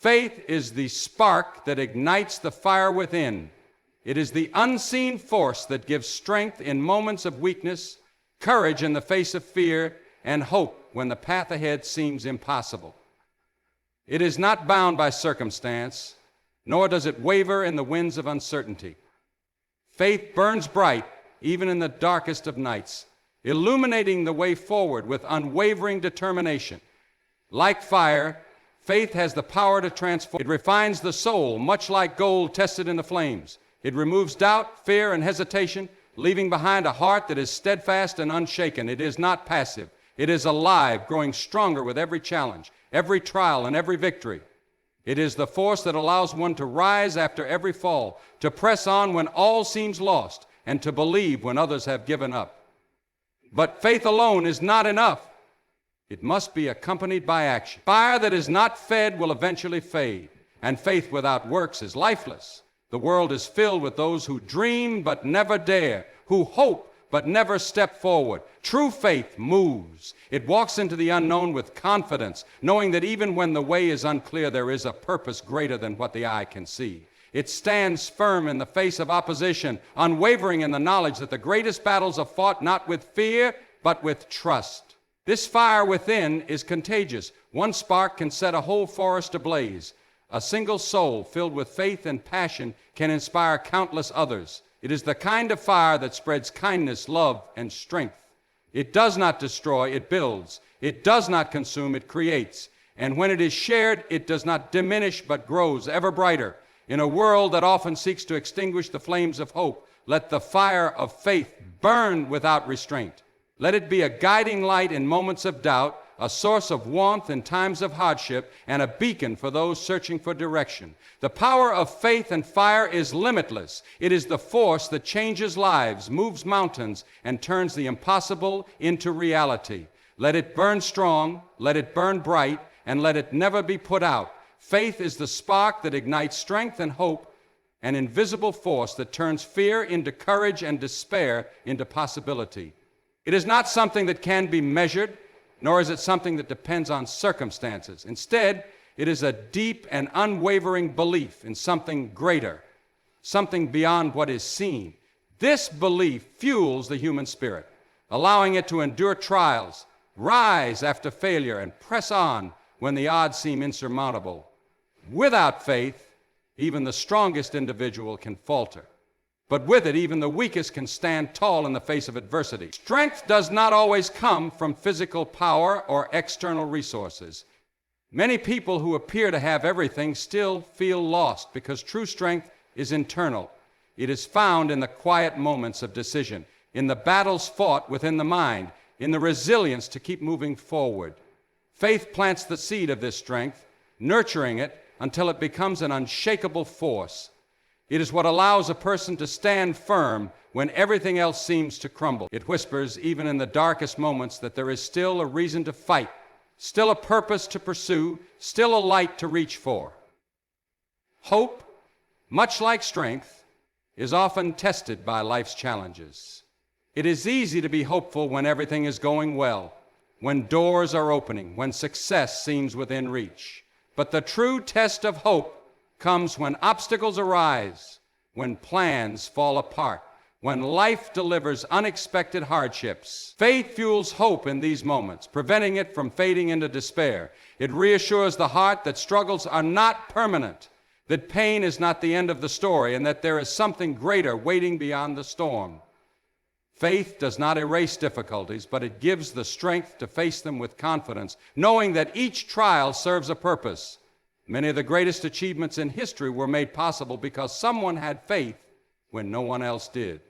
Faith is the spark that ignites the fire within. It is the unseen force that gives strength in moments of weakness, courage in the face of fear, and hope when the path ahead seems impossible. It is not bound by circumstance, nor does it waver in the winds of uncertainty. Faith burns bright even in the darkest of nights, illuminating the way forward with unwavering determination. Like fire, faith has the power to transform. It refines the soul, much like gold tested in the flames. It removes doubt, fear, and hesitation, leaving behind a heart that is steadfast and unshaken. It is not passive. It is alive, growing stronger with every challenge, every trial, and every victory. It is the force that allows one to rise after every fall, to press on when all seems lost, and to believe when others have given up. But faith alone is not enough. It must be accompanied by action. Fire that is not fed will eventually fade, and faith without works is lifeless. The world is filled with those who dream but never dare, who hope but never step forward. True faith moves. It walks into the unknown with confidence, knowing that even when the way is unclear, there is a purpose greater than what the eye can see. It stands firm in the face of opposition, unwavering in the knowledge that the greatest battles are fought not with fear, but with trust. This fire within is contagious. One spark can set a whole forest ablaze. A single soul filled with faith and passion can inspire countless others. It is the kind of fire that spreads kindness, love, and strength. It does not destroy, it builds. It does not consume, it creates. And when it is shared, it does not diminish, but grows ever brighter. In a world that often seeks to extinguish the flames of hope, let the fire of faith burn without restraint. Let it be a guiding light in moments of doubt, a source of warmth in times of hardship, and a beacon for those searching for direction. The power of faith and fire is limitless. It is the force that changes lives, moves mountains, and turns the impossible into reality. Let it burn strong, let it burn bright, and let it never be put out. Faith is the spark that ignites strength and hope, an invisible force that turns fear into courage and despair into possibility. It is not something that can be measured, nor is it something that depends on circumstances. Instead, it is a deep and unwavering belief in something greater, something beyond what is seen. This belief fuels the human spirit, allowing it to endure trials, rise after failure, and press on when the odds seem insurmountable. Without faith, even the strongest individual can falter. But with it, even the weakest can stand tall in the face of adversity. Strength does not always come from physical power or external resources. Many people who appear to have everything still feel lost because true strength is internal. It is found in the quiet moments of decision, in the battles fought within the mind, in the resilience to keep moving forward. Faith plants the seed of this strength, nurturing it until it becomes an unshakable force. It is what allows a person to stand firm when everything else seems to crumble. It whispers, even in the darkest moments, that there is still a reason to fight, still a purpose to pursue, still a light to reach for. Hope, much like strength, is often tested by life's challenges. It is easy to be hopeful when everything is going well, when doors are opening, when success seems within reach. But the true test of hope comes when obstacles arise, when plans fall apart, when life delivers unexpected hardships. Faith fuels hope in these moments, preventing it from fading into despair. It reassures the heart that struggles are not permanent, that pain is not the end of the story, and that there is something greater waiting beyond the storm. Faith does not erase difficulties, but it gives the strength to face them with confidence, knowing that each trial serves a purpose. Many of the greatest achievements in history were made possible because someone had faith when no one else did.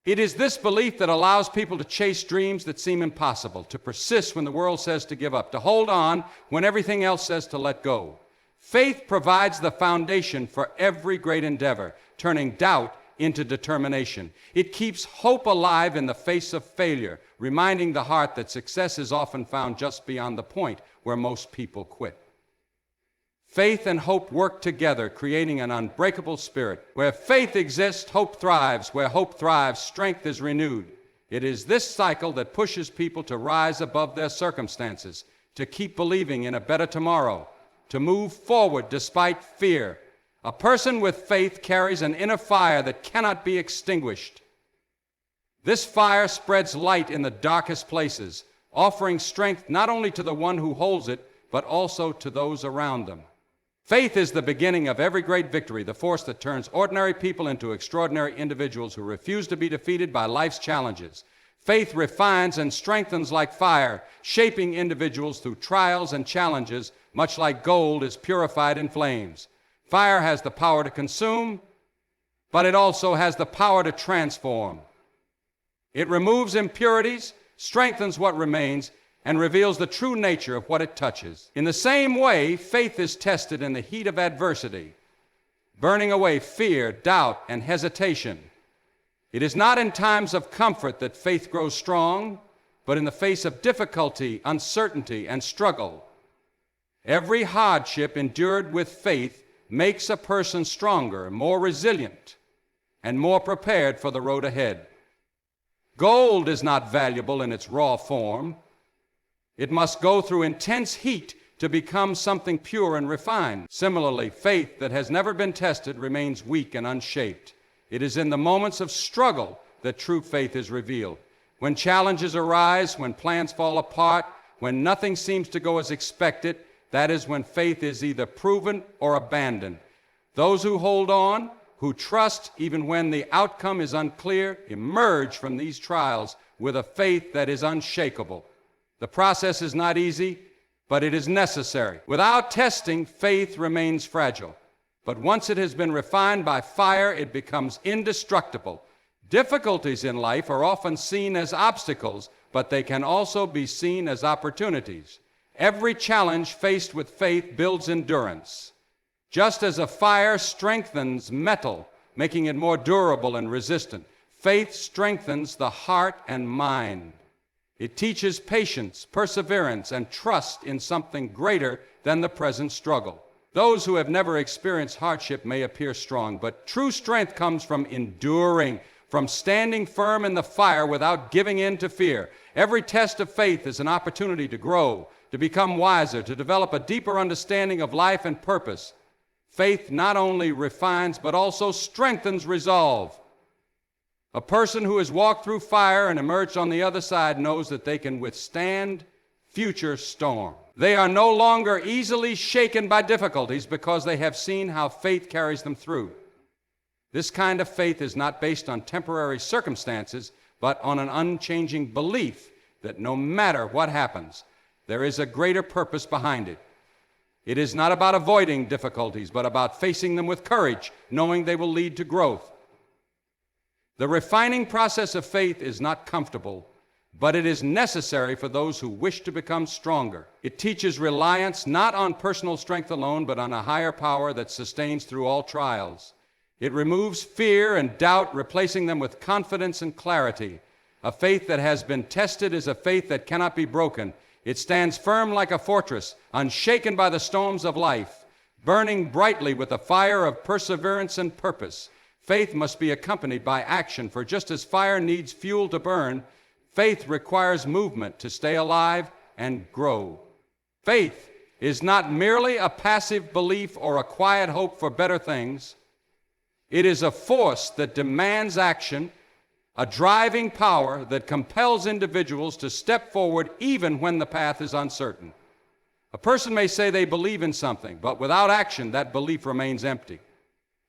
It is this belief that allows people to chase dreams that seem impossible, to persist when the world says to give up, to hold on when everything else says to let go. Faith provides the foundation for every great endeavor, turning doubt into determination. It keeps hope alive in the face of failure, reminding the heart that success is often found just beyond the point where most people quit. Faith and hope work together, creating an unbreakable spirit. Where faith exists, hope thrives. Where hope thrives, strength is renewed. It is this cycle that pushes people to rise above their circumstances, to keep believing in a better tomorrow, to move forward despite fear. A person with faith carries an inner fire that cannot be extinguished. This fire spreads light in the darkest places, offering strength not only to the one who holds it, but also to those around them. Faith is the beginning of every great victory, the force that turns ordinary people into extraordinary individuals who refuse to be defeated by life's challenges. Faith refines and strengthens like fire, shaping individuals through trials and challenges, much like gold is purified in flames. Fire has the power to consume, but it also has the power to transform. It removes impurities, strengthens what remains, and reveals the true nature of what it touches. In the same way, faith is tested in the heat of adversity, burning away fear, doubt, and hesitation. It is not in times of comfort that faith grows strong, but in the face of difficulty, uncertainty, and struggle. Every hardship endured with faith makes a person stronger, more resilient, and more prepared for the road ahead. Gold is not valuable in its raw form. It must go through intense heat to become something pure and refined. Similarly, faith that has never been tested remains weak and unshaped. It is in the moments of struggle that true faith is revealed. When challenges arise, when plans fall apart, when nothing seems to go as expected, that is when faith is either proven or abandoned. Those who hold on, who trust even when the outcome is unclear, emerge from these trials with a faith that is unshakable. The process is not easy, but it is necessary. Without testing, faith remains fragile. But once it has been refined by fire, it becomes indestructible. Difficulties in life are often seen as obstacles, but they can also be seen as opportunities. Every challenge faced with faith builds endurance. Just as a fire strengthens metal, making it more durable and resistant, faith strengthens the heart and mind. It teaches patience, perseverance, and trust in something greater than the present struggle. Those who have never experienced hardship may appear strong, but true strength comes from enduring, from standing firm in the fire without giving in to fear. Every test of faith is an opportunity to grow, to become wiser, to develop a deeper understanding of life and purpose. Faith not only refines, but also strengthens resolve. A person who has walked through fire and emerged on the other side knows that they can withstand future storm. They are no longer easily shaken by difficulties because they have seen how faith carries them through. This kind of faith is not based on temporary circumstances, but on an unchanging belief that no matter what happens, there is a greater purpose behind it. It is not about avoiding difficulties, but about facing them with courage, knowing they will lead to growth. The refining process of faith is not comfortable, but it is necessary for those who wish to become stronger. It teaches reliance not on personal strength alone, but on a higher power that sustains through all trials. It removes fear and doubt, replacing them with confidence and clarity. A faith that has been tested is a faith that cannot be broken. It stands firm like a fortress, unshaken by the storms of life, burning brightly with the fire of perseverance and purpose. Faith must be accompanied by action, for just as fire needs fuel to burn, faith requires movement to stay alive and grow. Faith is not merely a passive belief or a quiet hope for better things. It is a force that demands action, a driving power that compels individuals to step forward even when the path is uncertain. A person may say they believe in something, but without action, that belief remains empty.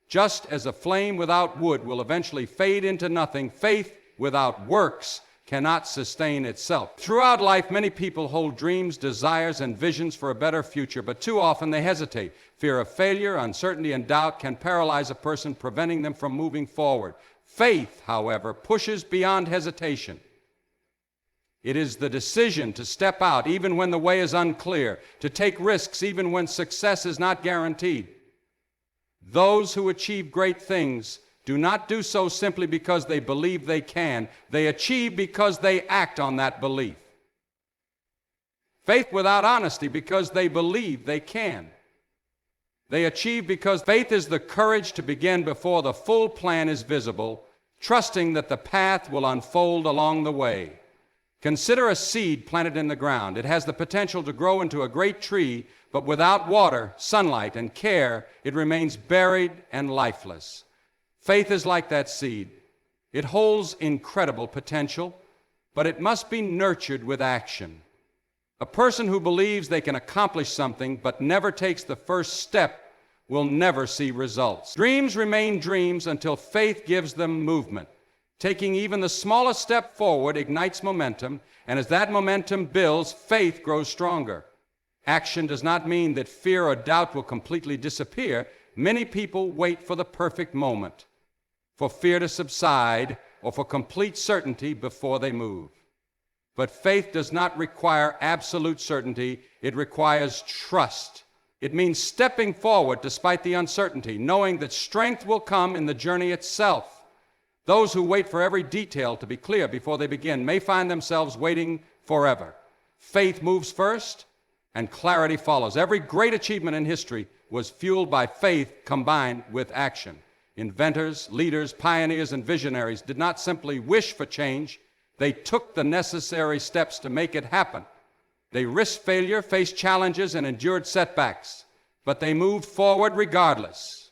Just as a flame without wood will eventually fade into nothing, faith without works cannot sustain itself. Throughout life, many people hold dreams, desires, and visions for a better future, but too often they hesitate. Fear of failure, uncertainty, and doubt can paralyze a person, preventing them from moving forward. Faith, however, pushes beyond hesitation. It is the decision to step out even when the way is unclear, to take risks even when success is not guaranteed. Those who achieve great things do not do so simply because they believe they can. They achieve because they act on that belief. Faith without honesty because they believe they can. They achieve because faith is the courage to begin before the full plan is visible, trusting that the path will unfold along the way. Consider a seed planted in the ground. It has the potential to grow into a great tree, but without water, sunlight, and care, it remains buried and lifeless. Faith is like that seed. It holds incredible potential, but it must be nurtured with action. A person who believes they can accomplish something but never takes the first step will never see results. Dreams remain dreams until faith gives them movement. Taking even the smallest step forward ignites momentum, and as that momentum builds, faith grows stronger. Action does not mean that fear or doubt will completely disappear. Many people wait for the perfect moment, for fear to subside, or for complete certainty before they move. But faith does not require absolute certainty. It requires trust. It means stepping forward despite the uncertainty, knowing that strength will come in the journey itself. Those who wait for every detail to be clear before they begin may find themselves waiting forever. Faith moves first, and clarity follows. Every great achievement in history was fueled by faith combined with action. Inventors, leaders, pioneers, and visionaries did not simply wish for change. They took the necessary steps to make it happen. They risked failure, faced challenges, and endured setbacks, but they moved forward regardless.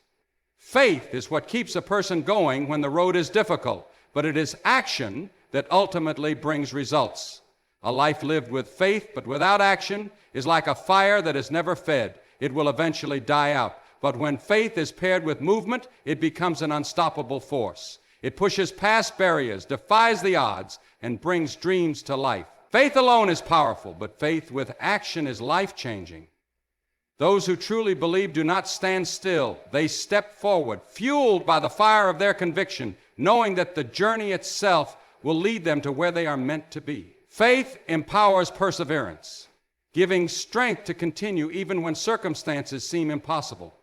Faith is what keeps a person going when the road is difficult, but it is action that ultimately brings results. A life lived with faith but without action is like a fire that is never fed. It will eventually die out. But when faith is paired with movement, it becomes an unstoppable force. It pushes past barriers, defies the odds, and brings dreams to life. Faith alone is powerful, but faith with action is life-changing. Those who truly believe do not stand still. They step forward, fueled by the fire of their conviction, knowing that the journey itself will lead them to where they are meant to be. Faith empowers perseverance, giving strength to continue even when circumstances seem impossible.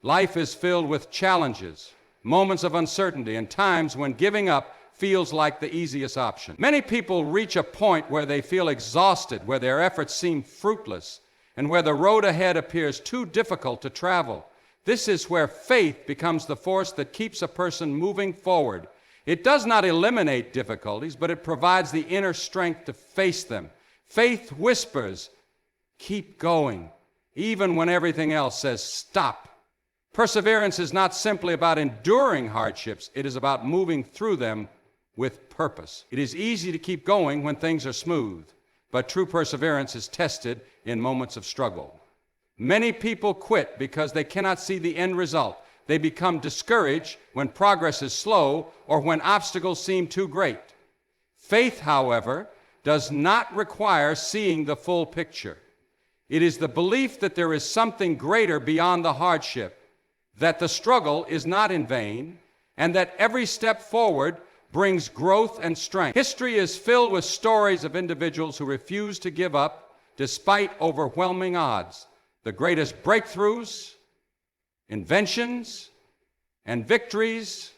Life is filled with challenges, moments of uncertainty, and times when giving up feels like the easiest option. Many people reach a point where they feel exhausted, where their efforts seem fruitless, and where the road ahead appears too difficult to travel. This is where faith becomes the force that keeps a person moving forward. It does not eliminate difficulties, but it provides the inner strength to face them. Faith whispers, "Keep going," even when everything else says stop. Perseverance is not simply about enduring hardships. It is about moving through them with purpose. It is easy to keep going when things are smooth, but true perseverance is tested in moments of struggle. Many people quit because they cannot see the end result. They become discouraged when progress is slow or when obstacles seem too great. Faith, however, does not require seeing the full picture. It is the belief that there is something greater beyond the hardship, that the struggle is not in vain, and that every step forward brings growth and strength. History is filled with stories of individuals who refuse to give up despite overwhelming odds. The greatest breakthroughs, inventions, and victories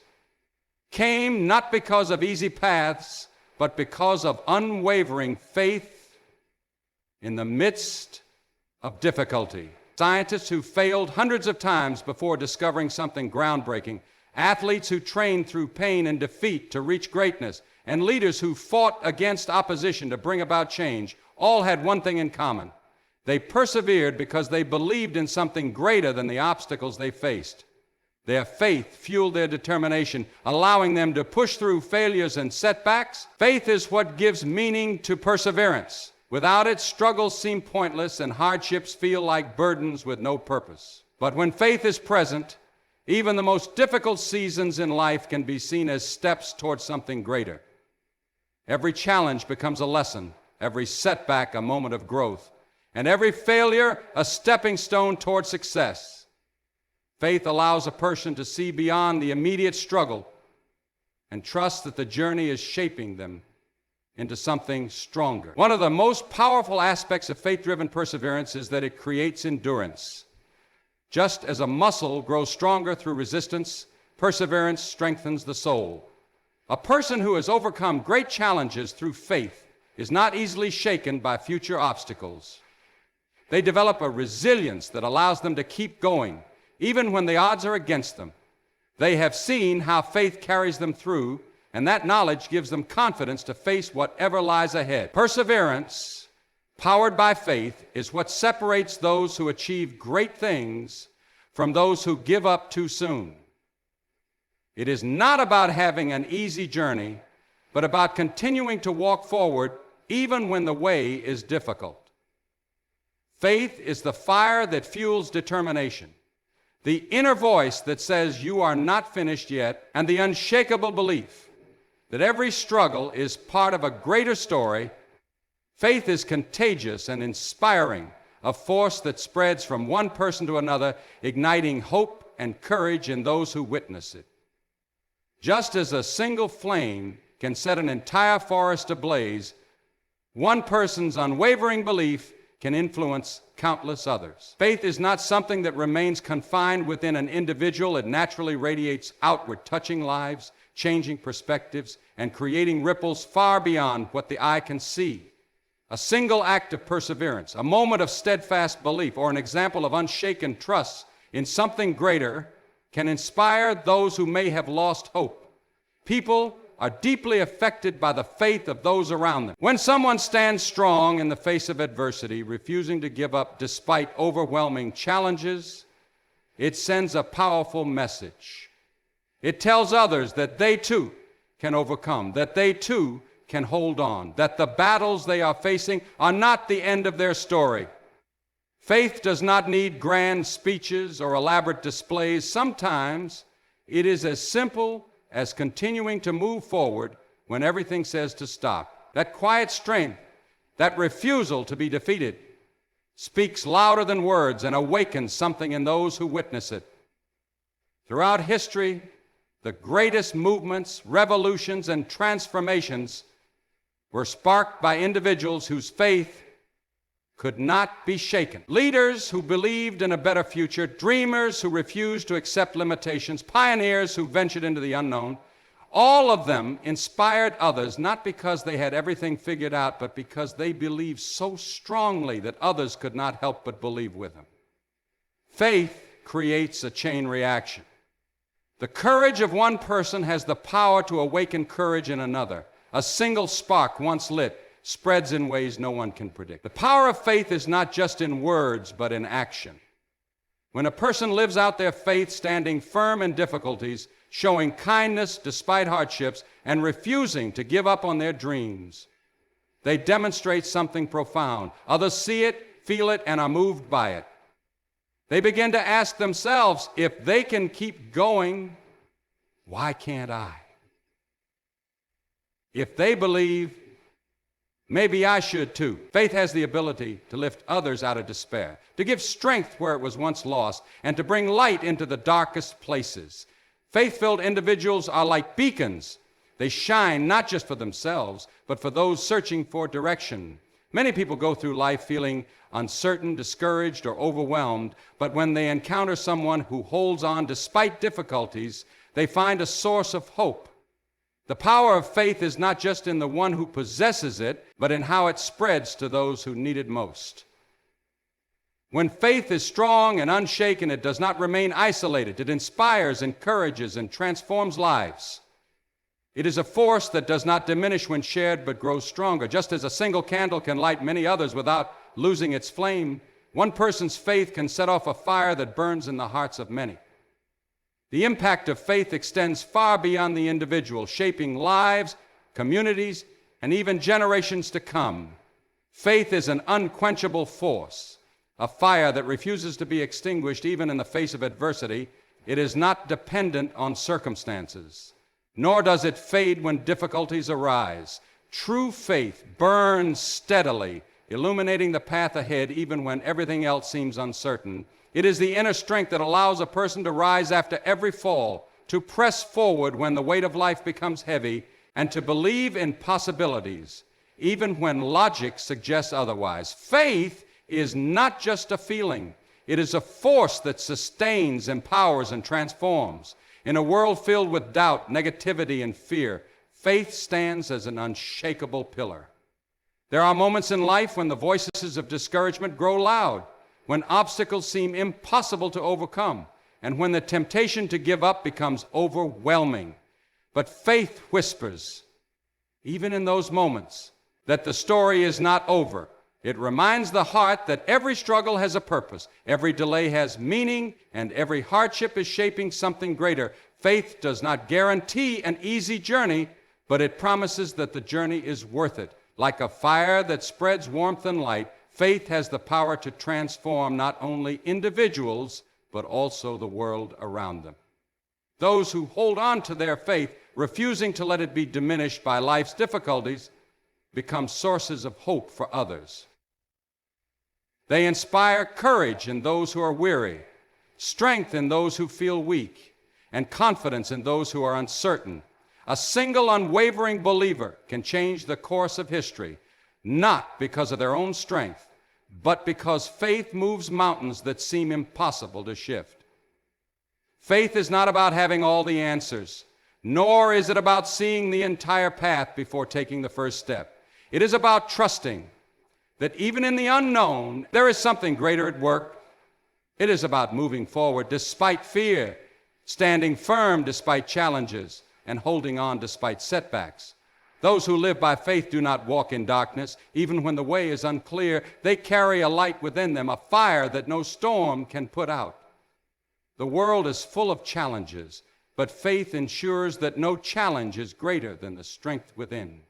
came not because of easy paths, but because of unwavering faith in the midst of difficulty. Scientists who failed hundreds of times before discovering something groundbreaking, athletes who trained through pain and defeat to reach greatness, and leaders who fought against opposition to bring about change, all had one thing in common. They persevered because they believed in something greater than the obstacles they faced. Their faith fueled their determination, allowing them to push through failures and setbacks. Faith is what gives meaning to perseverance. Without it, struggles seem pointless and hardships feel like burdens with no purpose. But when faith is present, even the most difficult seasons in life can be seen as steps towards something greater. Every challenge becomes a lesson, every setback a moment of growth, and every failure a stepping stone toward success. Faith allows a person to see beyond the immediate struggle and trust that the journey is shaping them into something stronger. One of the most powerful aspects of faith-driven perseverance is that it creates endurance. Just as a muscle grows stronger through resistance, perseverance strengthens the soul. A person who has overcome great challenges through faith is not easily shaken by future obstacles. They develop a resilience that allows them to keep going, even when the odds are against them. They have seen how faith carries them through, and that knowledge gives them confidence to face whatever lies ahead. Perseverance, powered by faith, is what separates those who achieve great things from those who give up too soon. It is not about having an easy journey, but about continuing to walk forward even when the way is difficult. Faith is the fire that fuels determination, the inner voice that says you are not finished yet, and the unshakable belief that every struggle is part of a greater story. Faith is contagious and inspiring, a force that spreads from one person to another, igniting hope and courage in those who witness it. Just as a single flame can set an entire forest ablaze, one person's unwavering belief can influence countless others. Faith is not something that remains confined within an individual. It naturally radiates outward, touching lives, changing perspectives, and creating ripples far beyond what the eye can see. A single act of perseverance, a moment of steadfast belief, or an example of unshaken trust in something greater can inspire those who may have lost hope. People are deeply affected by the faith of those around them. When someone stands strong in the face of adversity, refusing to give up despite overwhelming challenges, it sends a powerful message. It tells others that they too can overcome, that they too can hold on, that the battles they are facing are not the end of their story. Faith does not need grand speeches or elaborate displays. Sometimes it is as simple as continuing to move forward when everything says to stop. That quiet strength, that refusal to be defeated, speaks louder than words and awakens something in those who witness it. Throughout history, the greatest movements, revolutions, and transformations were sparked by individuals whose faith could not be shaken. Leaders who believed in a better future, dreamers who refused to accept limitations, pioneers who ventured into the unknown, all of them inspired others, not because they had everything figured out, but because they believed so strongly that others could not help but believe with them. Faith creates a chain reaction. The courage of one person has the power to awaken courage in another. A single spark once lit spreads in ways no one can predict. The power of faith is not just in words, but in action. When a person lives out their faith, standing firm in difficulties, showing kindness despite hardships, and refusing to give up on their dreams, they demonstrate something profound. Others see it, feel it, and are moved by it. They begin to ask themselves, if they can keep going, why can't I? If they believe, maybe I should too. Faith has the ability to lift others out of despair, to give strength where it was once lost, and to bring light into the darkest places. Faith-filled individuals are like beacons. They shine not just for themselves, but for those searching for direction. Many people go through life feeling uncertain, discouraged, or overwhelmed, but when they encounter someone who holds on despite difficulties, they find a source of hope. The power of faith is not just in the one who possesses it, but in how it spreads to those who need it most. When faith is strong and unshaken, it does not remain isolated. It inspires, encourages, and transforms lives. It is a force that does not diminish when shared, but grows stronger. Just as a single candle can light many others without losing its flame, one person's faith can set off a fire that burns in the hearts of many. The impact of faith extends far beyond the individual, shaping lives, communities, and even generations to come. Faith is an unquenchable force, a fire that refuses to be extinguished even in the face of adversity. It is not dependent on circumstances, nor does it fade when difficulties arise. True faith burns steadily, illuminating the path ahead even when everything else seems uncertain. It is the inner strength that allows a person to rise after every fall, to press forward when the weight of life becomes heavy, and to believe in possibilities, even when logic suggests otherwise. Faith is not just a feeling. It is a force that sustains, empowers, and transforms. In a world filled with doubt, negativity, and fear, faith stands as an unshakable pillar. There are moments in life when the voices of discouragement grow loud, when obstacles seem impossible to overcome, and when the temptation to give up becomes overwhelming. But faith whispers, even in those moments, that the story is not over. It reminds the heart that every struggle has a purpose, every delay has meaning, and every hardship is shaping something greater. Faith does not guarantee an easy journey, but it promises that the journey is worth it. Like a fire that spreads warmth and light, faith has the power to transform not only individuals, but also the world around them. Those who hold on to their faith, refusing to let it be diminished by life's difficulties, become sources of hope for others. They inspire courage in those who are weary, strength in those who feel weak, and confidence in those who are uncertain. A single unwavering believer can change the course of history, not because of their own strength, but because faith moves mountains that seem impossible to shift. Faith is not about having all the answers, nor is it about seeing the entire path before taking the first step. It is about trusting that even in the unknown, there is something greater at work. It is about moving forward despite fear, standing firm despite challenges, and holding on despite setbacks. Those who live by faith do not walk in darkness, even when the way is unclear. They carry a light within them, a fire that no storm can put out. The world is full of challenges, but faith ensures that no challenge is greater than the strength within.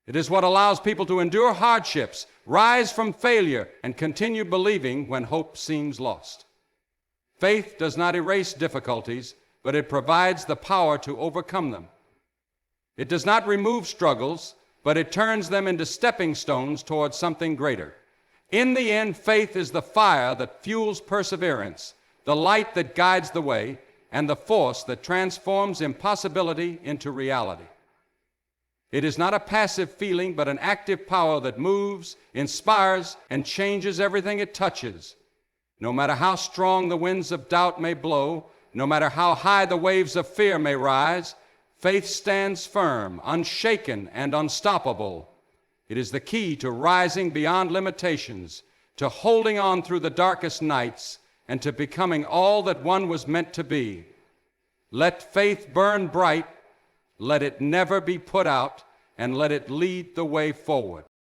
It is what allows people to endure hardships, rise from failure, and continue believing when hope seems lost. Faith does not erase difficulties, but it provides the power to overcome them. It does not remove struggles, but it turns them into stepping stones towards something greater. In the end, faith is the fire that fuels perseverance, the light that guides the way, and the force that transforms impossibility into reality. It is not a passive feeling, but an active power that moves, inspires, and changes everything it touches. No matter how strong the winds of doubt may blow, no matter how high the waves of fear may rise, faith stands firm, unshaken, and unstoppable. It is the key to rising beyond limitations, to holding on through the darkest nights, and to becoming all that one was meant to be. Let faith burn bright, let it never be put out, and let it lead the way forward.